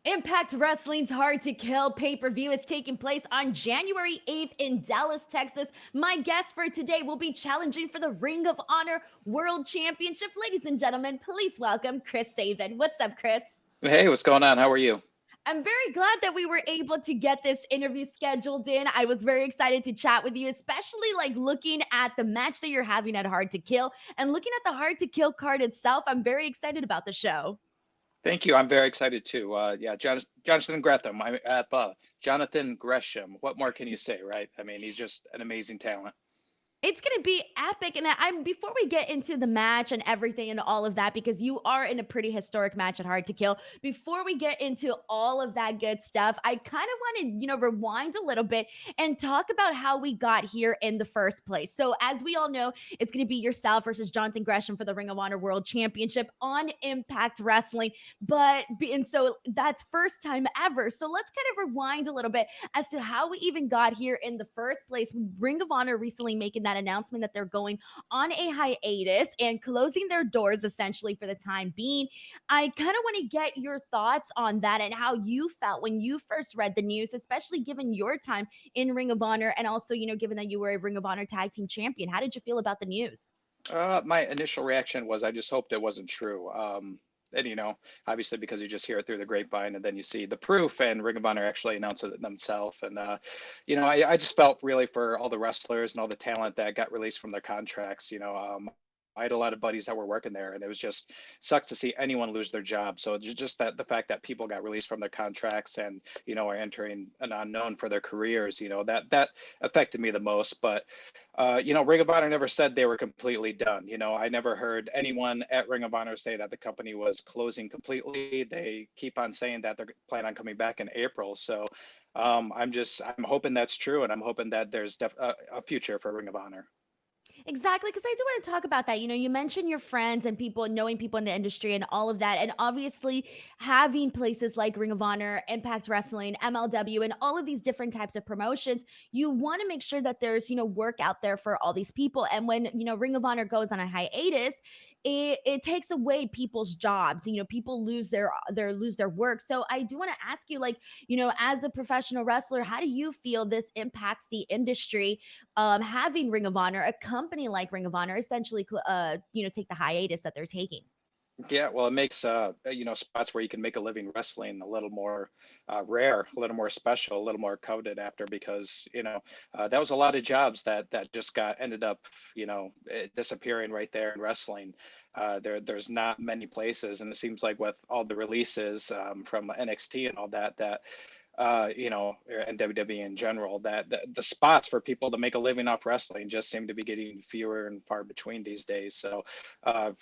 Impact Wrestling's Hard to Kill pay-per-view is taking place on January 8th in Dallas, Texas. My guest for today will be challenging for the Ring of Honor World Championship. Ladies and gentlemen, please welcome Chris Sabin. What's up, Chris? Hey, what's going on? How are you? I'm very glad that we were able to get this interview scheduled in. I was very excited to chat with you, especially like looking at the match that you're having at Hard to Kill and looking at the Hard to Kill card itself. I'm very excited about the show. Thank you. I'm very excited too. Yeah, Jonathan Gresham. Jonathan Gresham. What more can you say, right? I mean, he's just an amazing talent. It's gonna be epic, and I'm before we get into the match and everything and all of that, because you are in a pretty historic match at Hard to Kill. Before we get into all of that good stuff, I kind of want to, rewind a little bit and talk about how we got here in the first place. So, as we all know, it's gonna be yourself versus Jonathan Gresham for the Ring of Honor World Championship on Impact Wrestling. And so that's first time ever. So let's kind of rewind a little bit as to how we even got here in the first place. Ring of Honor recently making that announcement that they're going on a hiatus and closing their doors essentially for the time being. I kind of want to get your thoughts on that and how you felt when you first read the news, especially given your time in Ring of Honor and also, given that you were a Ring of Honor tag team champion. How did you feel about the news? My initial reaction was I just hoped it wasn't true. And obviously because you just hear it through the grapevine and then you see the proof and Ring of Honor actually announced it themselves. And I just felt really for all the wrestlers and all the talent that got released from their contracts. I had a lot of buddies that were working there, and it was just sucks to see anyone lose their job. So just that the fact that people got released from their contracts and are entering an unknown for their careers, that affected me the most. But Ring of Honor never said they were completely done. I never heard anyone at Ring of Honor say that the company was closing completely. They keep on saying that they're planning on coming back in April. So I'm hoping that's true, and I'm hoping that there's a future for Ring of Honor. Exactly, because I do want to talk about that. You mentioned your friends and people, knowing people in the industry and all of that. And obviously, having places like Ring of Honor, Impact Wrestling, MLW, and all of these different types of promotions, you want to make sure that there's, work out there for all these people. And when, Ring of Honor goes on a hiatus, it takes away people's jobs. People lose their work. So I do want to ask you, like, as a professional wrestler, how do you feel this impacts the industry? Having Ring of Honor, a company like Ring of Honor, essentially, take the hiatus that they're taking. Yeah, well, it makes spots where you can make a living wrestling a little more rare, a little more special, a little more coveted after because that was a lot of jobs that just got ended up disappearing right there in wrestling. There's not many places, and it seems like with all the releases from NXT and all that and WWE in general, that the spots for people to make a living off wrestling just seem to be getting fewer and far between these days. So, I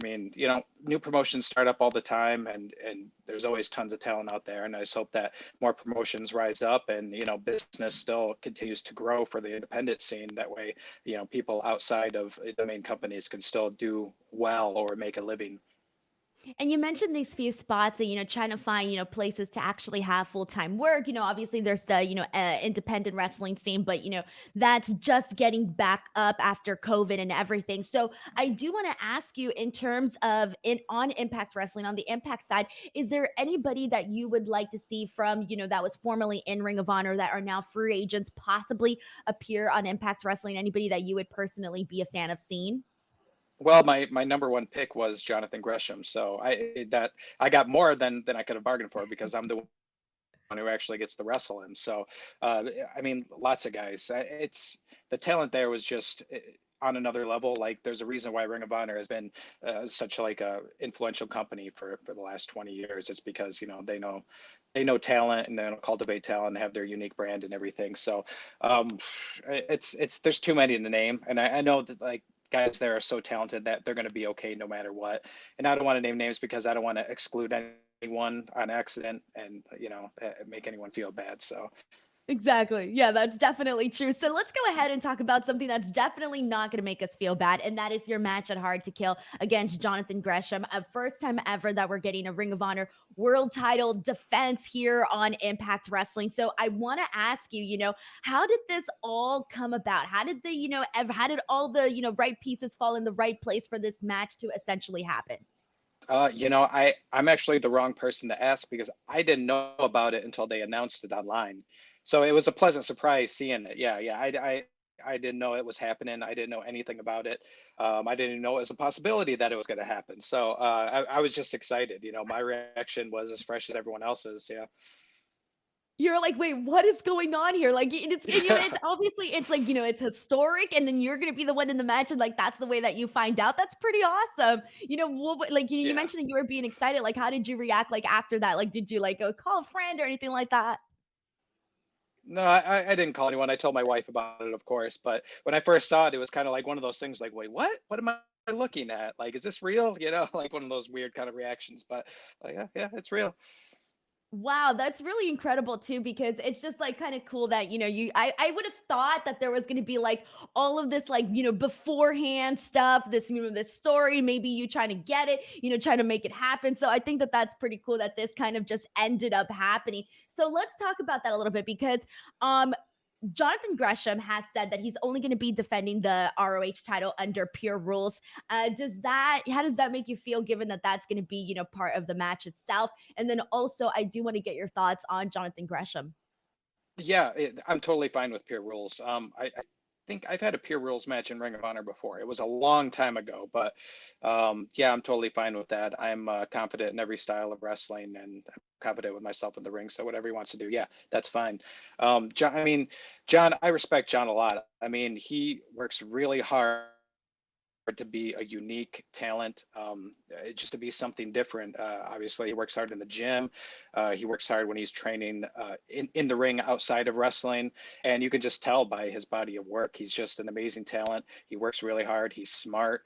mean, new promotions start up all the time, and there's always tons of talent out there. And I just hope that more promotions rise up, and business still continues to grow for the independent scene. That way, people outside of the main companies can still do well or make a living. And you mentioned these few spots and, trying to find, places to actually have full-time work. Obviously there's the, independent wrestling scene, but, that's just getting back up after COVID and everything. So I do want to ask you in terms of on Impact Wrestling, on the Impact side, is there anybody that you would like to see from, that was formerly in Ring of Honor that are now free agents possibly appear on Impact Wrestling? Anybody that you would personally be a fan of seeing? Well, my number one pick was Jonathan Gresham, so I got more than I could have bargained for because I'm the one who actually gets to wrestle him. So, I mean, lots of guys. It's the talent there was just on another level. Like, there's a reason why Ring of Honor has been such like a influential company for the last 20 years. It's because they know talent and they know cultivate talent and have their unique brand and everything. So, it's there's too many to name, and I know that like guys there are so talented that they're going to be okay no matter what. And I don't want to name names because I don't want to exclude anyone on accident and make anyone feel bad. So Exactly. Yeah, that's definitely true. So let's go ahead and talk about something that's definitely not going to make us feel bad. And that is your match at Hard to Kill against Jonathan Gresham. A first time ever that we're getting a Ring of Honor world title defense here on Impact Wrestling. So I want to ask you, how did this all come about? How did how did all the, right pieces fall in the right place for this match to essentially happen? I'm actually the wrong person to ask because I didn't know about it until they announced it online. So it was a pleasant surprise seeing it. Yeah, yeah. I didn't know it was happening. I didn't know anything about it. I didn't even know it was a possibility that it was going to happen. So I was just excited. My reaction was as fresh as everyone else's. Yeah. You're like, "Wait, what is going on here?" Like, it's obviously it's like, it's historic, and then you're gonna be the one in the match, and, like, that's the way that you find out. That's pretty awesome. What like, you Yeah. mentioned that you were being excited, like, how did you react, like, after that? Like, did you, like, go call a friend or anything like that? No, I didn't call anyone. I told my wife about it, of course. But when I first saw it, it was kind of like one of those things like, wait, what? What am I looking at? Like, is this real? Like one of those weird kind of reactions. But like, yeah, yeah, it's real. Wow, that's really incredible too, because it's just like kind of cool that I would have thought that there was going to be like all of this like beforehand stuff, this story, maybe you trying to get it, trying to make it happen. So I think that that's pretty cool that this kind of just ended up happening. So let's talk about that a little bit because um Jonathan Gresham has said that he's only going to be defending the ROH title under pure rules. How does that make you feel given that that's going to be, part of the match itself? And then also, I do want to get your thoughts on Jonathan Gresham. Yeah, I'm totally fine with pure rules. I think I've had a pure rules match in Ring of Honor before. It was a long time ago, but yeah, I'm totally fine with that. I'm confident in every style of wrestling, and I'm confident with myself in the ring. So whatever he wants to do, yeah, that's fine. John, I mean, John, I respect John a lot. I mean, he works really hard to be a unique talent, just to be something different. Obviously, he works hard in the gym. He works hard when he's training in the ring outside of wrestling. And you can just tell by his body of work. He's just an amazing talent. He works really hard. He's smart.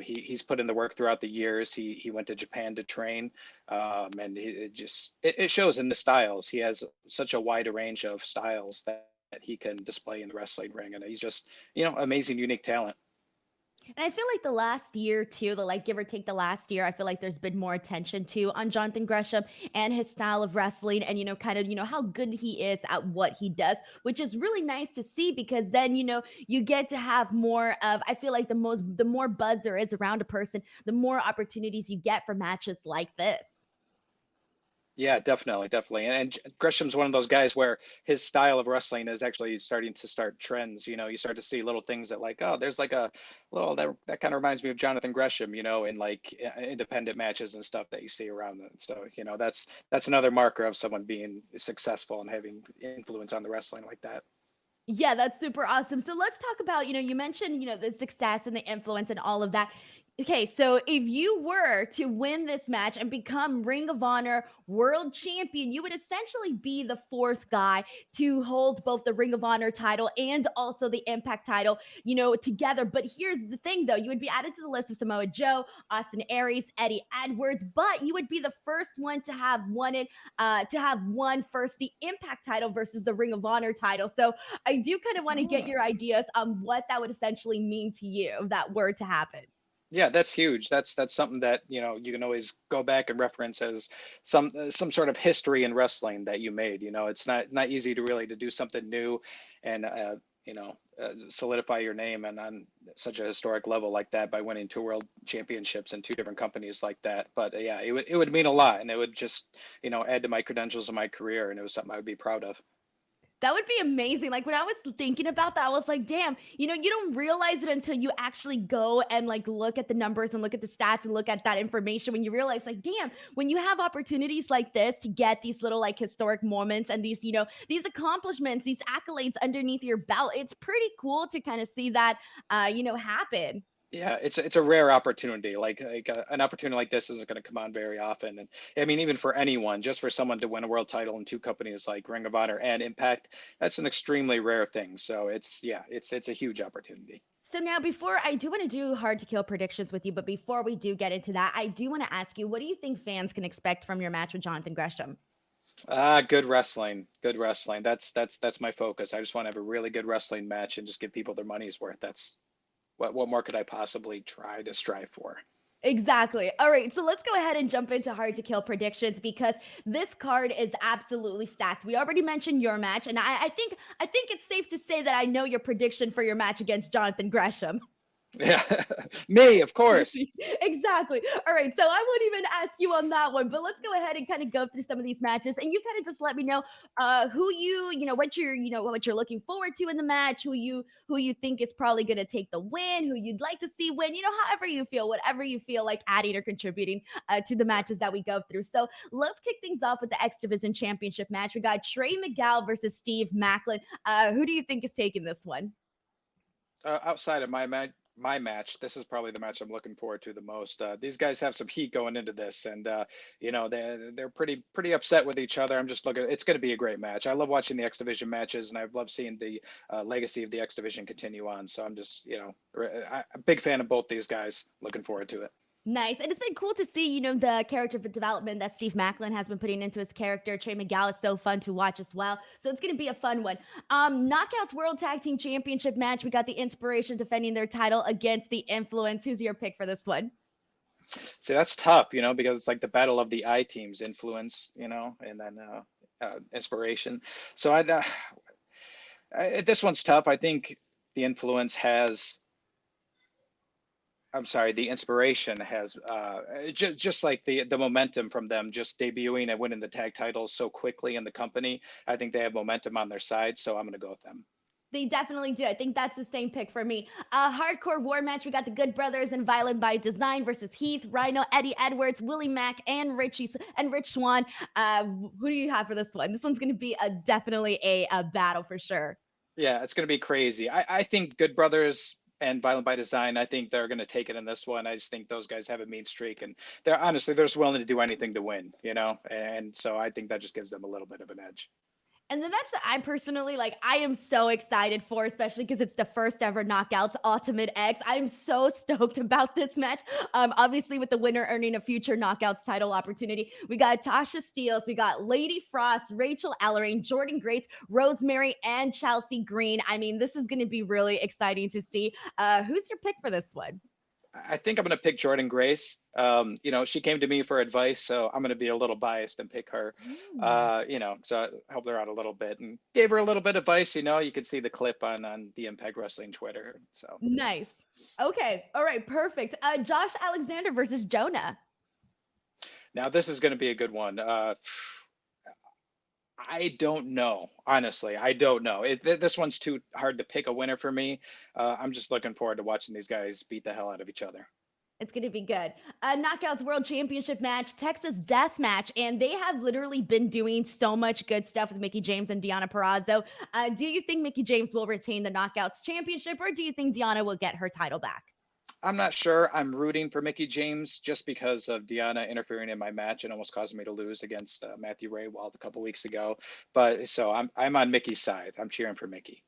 He's put in the work throughout the years. He went to Japan to train. And it shows in the styles. He has such a wide range of styles that he can display in the wrestling ring. And he's just, amazing, unique talent. And I feel like the last year too, the like give or take the last year, I feel like there's been more attention to on Jonathan Gresham and his style of wrestling and kind of, how good he is at what he does, which is really nice to see because then, you get to have more of I feel like the more buzz there is around a person, the more opportunities you get for matches like this. Yeah, definitely, definitely. And Gresham's one of those guys where his style of wrestling is actually starting to start trends. You start to see little things that like, oh, there's like a little that kind of reminds me of Jonathan Gresham, in like independent matches and stuff that you see around them. So, that's another marker of someone being successful and having influence on the wrestling like that. Yeah, that's super awesome. So let's talk about, you mentioned, the success and the influence and all of that. Okay, so if you were to win this match and become Ring of Honor World Champion, you would essentially be the fourth guy to hold both the Ring of Honor title and also the Impact title, together. But here's the thing though, you would be added to the list of Samoa Joe, Austin Aries, Eddie Edwards, but you would be the first one to have won first the Impact title versus the Ring of Honor title. So I do kind of want to get Ah. your ideas on what that would essentially mean to you if that were to happen. Yeah, that's huge. That's something that you can always go back and reference as some sort of history in wrestling that you made. It's not easy to really to do something new, and solidify your name and on such a historic level like that by winning two world championships in two different companies like that. But yeah, it would mean a lot, and it would just add to my credentials in my career, and it was something I would be proud of. That would be amazing. Like when I was thinking about that, I was like, damn, you don't realize it until you actually go and like look at the numbers and look at the stats and look at that information when you realize, like, damn, when you have opportunities like this to get these little like historic moments and these, these accomplishments, these accolades underneath your belt, it's pretty cool to kind of see that, happen. Yeah, it's a rare opportunity. Like an opportunity like this isn't going to come on very often. And I mean, even for anyone, just for someone to win a world title in two companies like Ring of Honor and Impact, that's an extremely rare thing. So it's a huge opportunity. So now before I do want to do hard to kill predictions with you, but before we do get into that, I do want to ask you, what do you think fans can expect from your match with Jonathan Gresham? Good wrestling, good wrestling. That's my focus. I just want to have a really good wrestling match and just give people their money's worth. That's what more could I possibly try to strive for? Exactly. All right, so let's go ahead and jump into hard to kill predictions because this card is absolutely stacked. We already mentioned your match, and I think it's safe to say that I know your prediction for your match against Jonathan Gresham. Yeah, me, of course. Exactly. All right. So I won't even ask you on that one, but let's go ahead and kind of go through some of these matches, and you kind of just let me know who what you're looking forward to in the match, who you think is probably going to take the win, who you'd like to see win, however you feel, whatever you feel like adding or contributing to the matches that we go through. So let's kick things off with the X Division Championship match. We got Trey Miguel versus Steve Macklin. Who do you think is taking this one? Outside of my match, this is probably the match I'm looking forward to the most. These guys have some heat going into this, and they're pretty upset with each other. I'm just looking. It's going to be a great match. I love watching the X Division matches, and I love seeing the legacy of the X Division continue on. So I'm just I'm a big fan of both these guys. Looking forward to it. Nice. And it's been cool to see, the character development that Steve Macklin has been putting into his character. Trey Miguel is so fun to watch as well. So it's going to be a fun one. Knockouts World Tag Team Championship match. We got the Inspiration defending their title against the Influence. Who's your pick for this one? See, that's tough, because it's like the battle of the I teams, Influence, and then Inspiration. So this one's tough. I think the Influence has. I'm sorry, the Inspiration has just like the momentum from them just debuting and winning the tag titles so quickly in the company. I think they have momentum on their side, so I'm going to go with them. They definitely do. I think that's the same pick for me. Hardcore war match. We got the Good Brothers and Violent by Design versus Heath, Rhino, Eddie Edwards, Willie Mack, and Rich Swan. Who do you have for this one? This one's going to be definitely a battle for sure. Yeah, it's going to be crazy. I think Good Brothers and Violent by Design, I think they're going to take it in this one. I just think those guys have a mean streak, and they're just willing to do anything to win, and so I think that just gives them a little bit of an edge. And the match that I personally I am so excited for, especially because it's the first ever Knockouts Ultimate X. I'm so stoked about this match. Obviously, with the winner earning a future Knockouts title opportunity, we got Tasha Steeles, we got Lady Frost, Rachel Ellering, Jordan Grace, Rosemary, and Chelsea Green. I mean, this is going to be really exciting to see. Who's your pick for this one? I think I'm going to pick Jordan Grace. She came to me for advice, so I'm going to be a little biased and pick her. So I helped her out a little bit and gave her a little bit of advice. You could see the clip on the Impact Wrestling Twitter. So nice. Okay. All right. Perfect. Josh Alexander versus Jonah. Now this is going to be a good one. I don't know. Honestly, I don't know. This one's too hard to pick a winner for me. I'm just looking forward to watching these guys beat the hell out of each other. It's going to be good. Knockouts World Championship match, Texas Death Match, and they have literally been doing so much good stuff with Mickie James and Deonna Purrazzo. Do you think Mickie James will retain the Knockouts Championship, or do you think Deonna will get her title back? I'm not sure. I'm rooting for Mickie James just because of Deonna interfering in my match and almost causing me to lose against Matthew Ray Wald a couple weeks ago. But so I'm on Mickie's side. I'm cheering for Mickie.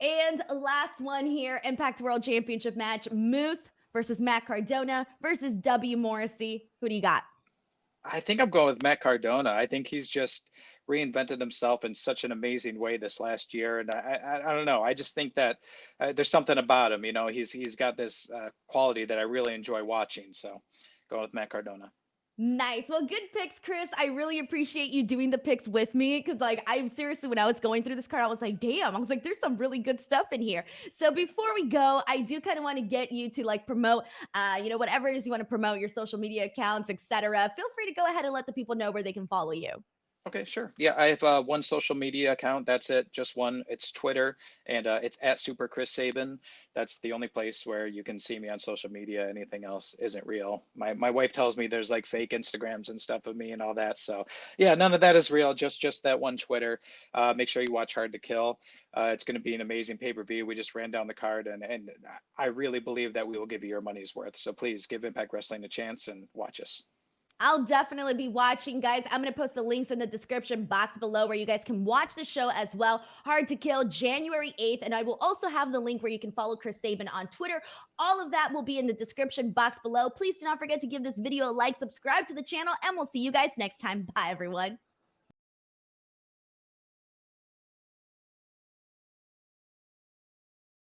And last one here, Impact World Championship match, Moose versus Matt Cardona versus W. Morrissey. Who do you got? I think I'm going with Matt Cardona. I think he's just reinvented himself in such an amazing way this last year, and I don't know. I just think that there's something about him. He's got this quality that I really enjoy watching. So, going with Matt Cardona. Nice. Well, good picks, Chris. I really appreciate you doing the picks with me because, I seriously, when I was going through this card, I was like, damn, I was like, there's some really good stuff in here. So before we go, I do kind of want to get you to promote, whatever it is you want to promote, your social media accounts, etc. Feel free to go ahead and let the people know where they can follow you. Okay, sure. Yeah, I have one social media account. That's it, just one. It's Twitter, and it's at Super Chris Sabin. That's the only place where you can see me on social media. Anything else isn't real. My wife tells me there's fake Instagrams and stuff of me and all that. So yeah, none of that is real. Just that one Twitter. Make sure you watch Hard to Kill. It's going to be an amazing pay-per-view. We just ran down the card, and I really believe that we will give you your money's worth. So please give Impact Wrestling a chance and watch us. I'll definitely be watching, guys. I'm going to post the links in the description box below where you guys can watch the show as well. Hard to Kill, January 8th. And I will also have the link where you can follow Chris Sabin on Twitter. All of that will be in the description box below. Please do not forget to give this video a like, subscribe to the channel, and we'll see you guys next time. Bye, everyone.